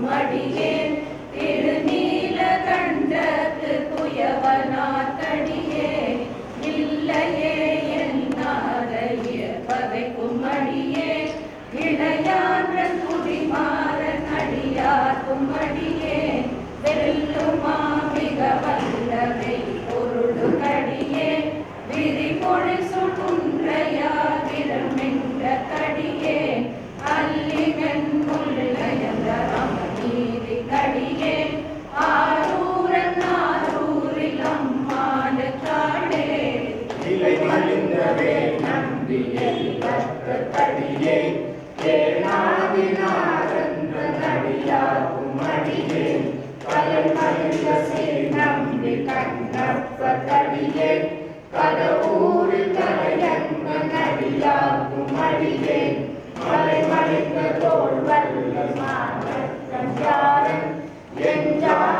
அடியாக்கும் அடியேன் திருநீலகண்டத்து குயவனார்க்கடியே இல்லையே என்னாரைய பகைக்கும் அடியே இளையான்ற குடிமாறன் அடியாக்கும் அடியே வெல்லுமா மிக வல்லவை பொருடு கடியே விரிபொழி சுற்றுன்றையா விரமென்ற கடியே அல்லிகன் முல்லையந்தரம் நீதி கடியே ஆரூரன் ஆரூரில் அம்மானு காடே இலை மலிந்தவே நம்பியே கத்த கடியே ஏனாதினாரந்த நடியாகும் அடியே கலை மலிந்த சீர் நம்பி கண்ணப்ப கடியே கடவுரில் கலையந்த நடியாகும் அடியே மலை மலிந்த தோல் வல்ல மாணக்கஞ்சாரன்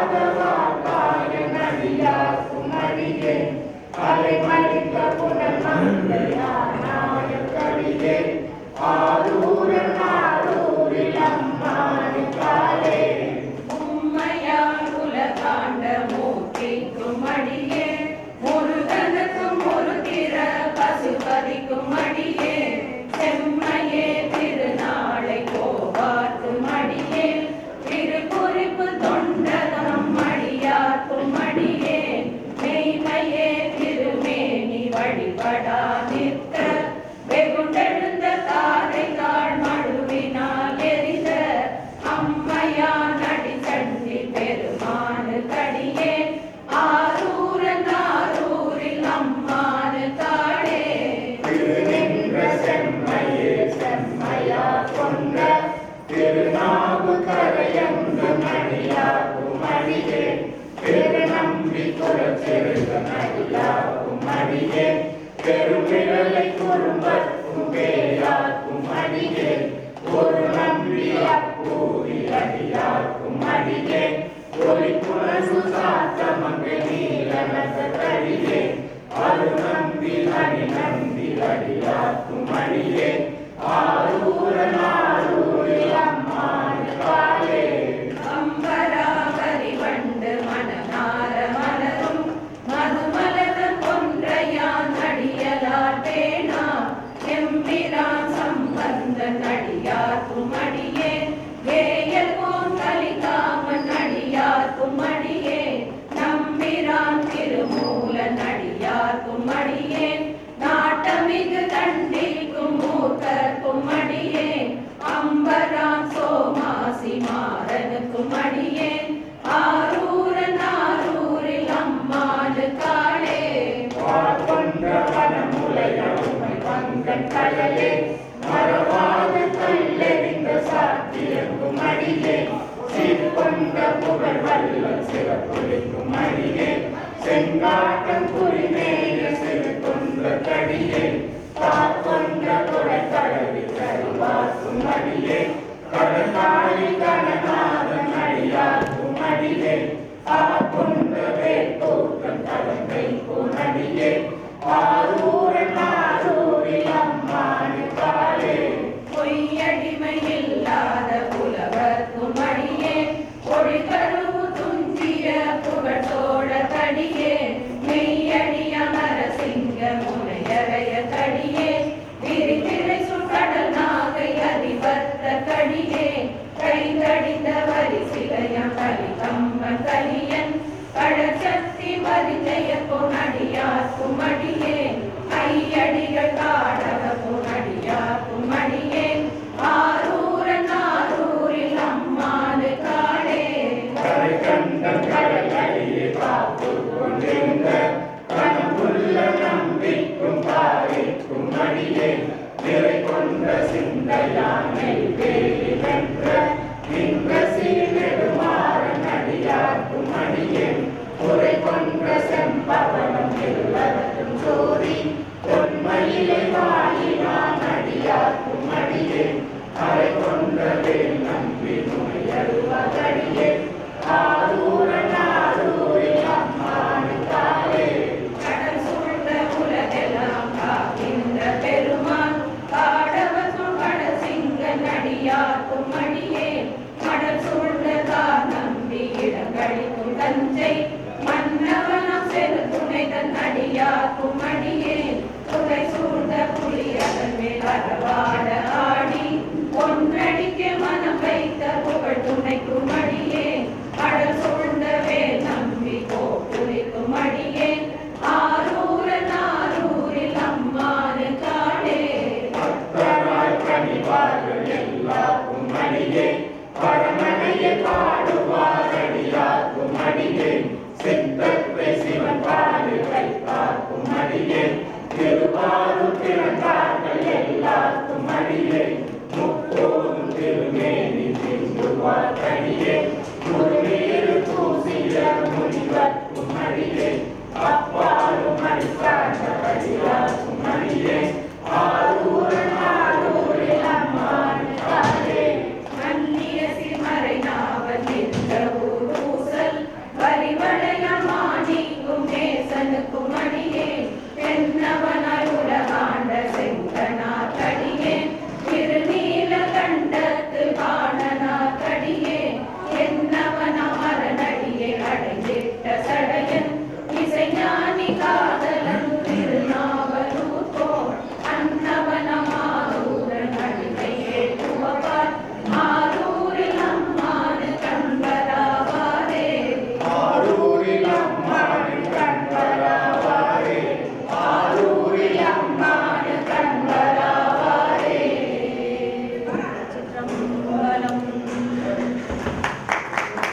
எஞ்சாதவாகாய நடியாகும் அடியே அலை மலிந்த புனல் மங்கையானாய கடியே ஆரூரன் ஆரூரில் அம்மானு காலே உம்மையால் உலகாண்ட மூர்த்திக்கும் அடியே முருகனுக்கும் ஒரு திற பசுபதிக்கும் அடியே செம்மையே திருநாளை கோவார்க்கும் அடியே திருக்குறிப்பு தொண்டதம் அடியார்க்கும் அடியே மெய்மையே திருமேனி வழிபடா நிற்க வெகுண்டெழுந்த தாரை தாழ் மழுவினால் எரித அம்மையான் அடி சண்டி பெருமானு கடியே ஆரூரன் ஆரூரில் அம்மானு காடே திருநின்ற செம்மையே செம்மையா கொண்ட திருநாவு கரையந்த நடியாகும் அடியே திருநம்பி குலச்செருக நடியாகும் அடியே பெருமிழலை குறும்பற்கும் பேயாக்கும் அடியே ஒரு நம்பி அப்பூரி அடியாக்கும் அடியே ஒளி புலசு சாத்தமங்கை நீலனக கடியே அரு நம்பி அடி நம்பி அடியாக்கும் அடியே ஆரூரன் ஆரூரில் அம்மானு காலே அம்பராவரி வண்டு மனநார மலரும் மதுமலத கொன்றையான் அடியலார் பேணா எம்பிரான் சம்பந்த நடியார்க்கும் அடியே வேயல் போன் கலிகாமன் அடியார்க்கும் அடியே நம்பிரான் திருமூல நடியார்க்கும் அடியே நாட்டமிகு கண்டிக்கும் மூர்க்கர்க்கும் அடியே அம்பரான் சோமாசி மாறனுக்கும் அடியே ஆரூரன் ஆரூரில் அம்மானு காடே கொண்ட வனமுலையமை பங்கன் கழலே மறவாது கல்லெறிந்த சாத்தியங்கும் அடியே சீர்கொண்ட புகழ் வல்ல சிறப்புலிக்கும் அடியே செங்காட்டம் குறிமேய சிறு கொன்ற கடியே காக்கொண்ட கொடை கடவி கருவாக்கும் அடியே கடற்காளி கணநாதன் அடியாக்கும் அடியே ஆக்கொண்ட வேட்டோக்கம் கலங்கை பொன்னடியே ஆரூரன் ஆரூரில் அம்மானு காலே பொய்யடிமை இல்லாத புலவர்க்கும் அடியே ஒளிகருவு துஞ்சிய புகழ் சோழ கடியே மெய்யடிய மரசிங்க முனையறைய கடியே விரிதிரை சுடல் நாகை அதிபத்த கடியே கைதடிந்த வரிசிலையம் கலிகம்மன் கலியன் கடற்சக்தி மரிஜய பொன்னடியார்க்கும் அடியே ஐயடிகள் காடவ பொன்னடியார்க்கும் அடியே ஆரூரன் ஆரூரில் அம்மானு காடே கரை கண்ட கடல் அடியே காப்பு கொண்டிருந்த கணபுள்ள நம்பிக்கும் பாரிக்கும் அடியே நிறை கொண்ட சிந்தையானை வேலி வென்ற நின்ற சீர்நெடுமாறன் அடியார்க்கும் அடியே குறை கொண்ட செம்பவனம் இருளவற்றும் சோதி பொன்மயிலை வாயிலான் அடியார்க்கும் அடியே அரை கொண்ட வேல் நம்பி நுழையருவதடியே ஆரூரன் ஆரூரில் அம்மானு காலே கடல் சூழ்ந்த உலகெல்லாம் காக்கின்ற பெருமான் காடவர் கடல் சிங்க நடியார்க்கும் அடியே கடல் சூழ்ந்த அடியே பாடுவார் அடியார்க்கும் அடியேன் சித்தத்தை சிவன் பாடில் வைத்தார்க்கும் அடியேன் திருவாரூர் பிறந்தார்கள் எல்லாருக்கும் அடியேன் முப்போதும் திருமேனி திருந்துவார் அடியேன்